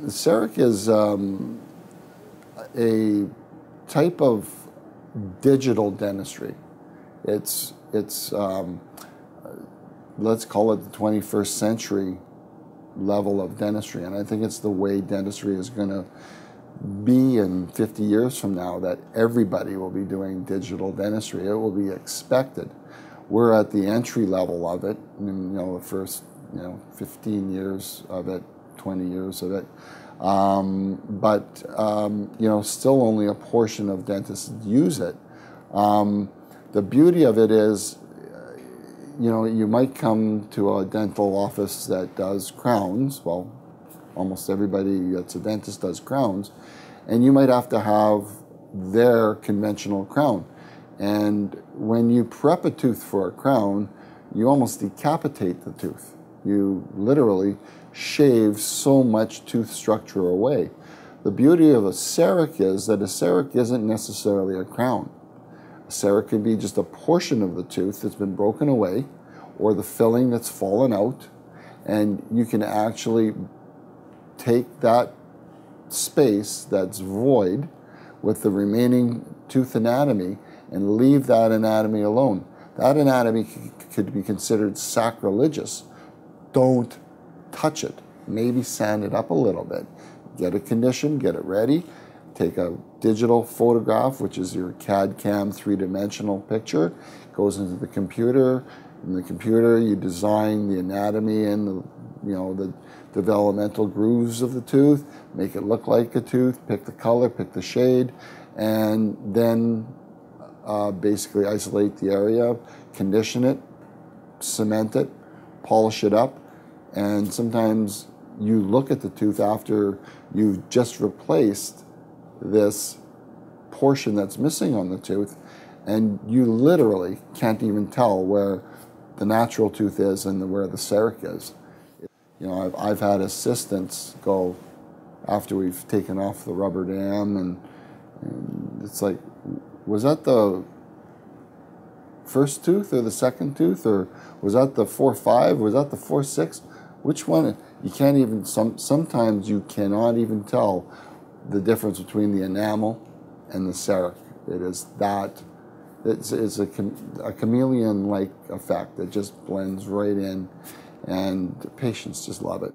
CEREC is a type of digital dentistry. It's let's call it the 21st century level of dentistry, and I think it's the way dentistry is going to be in 50 years from now, that everybody will be doing digital dentistry. It will be expected. We're at the entry level of it, and, the first 15 years of it, 20 years of it. But still only a portion of dentists use it. The beauty of it is, you might come to a dental office that does crowns. Well, almost everybody that's a dentist does crowns, and you might have to have their conventional crown. And when you prep a tooth for a crown, you almost decapitate the tooth. You literally shave so much tooth structure away. The beauty of a CEREC is that a CEREC isn't necessarily a crown. A CEREC can be just a portion of the tooth that's been broken away, or the filling that's fallen out, and you can actually take that space that's void with the remaining tooth anatomy and leave that anatomy alone. That anatomy could be considered sacrilegious. Don't touch it. Maybe sand it up a little bit. Get it conditioned, get it ready, take a digital photograph, which is your CAD/CAM three-dimensional picture, goes into the computer. In the computer, you design the anatomy and the developmental grooves of the tooth, make it look like a tooth, pick the color, pick the shade, and then basically isolate the area, condition it, cement it, polish it up, and sometimes you look at the tooth after you've just replaced this portion that's missing on the tooth, and you literally can't even tell where the natural tooth is and where the CEREC is. I've had assistants go after we've taken off the rubber dam, and it's like, was that the first tooth or the second tooth, or was that the 4-5? Was that the 4-6? Which one? You can't even, sometimes you cannot even tell the difference between the enamel and the CEREC. It is that, it's a chameleon-like effect that just blends right in, and patients just love it.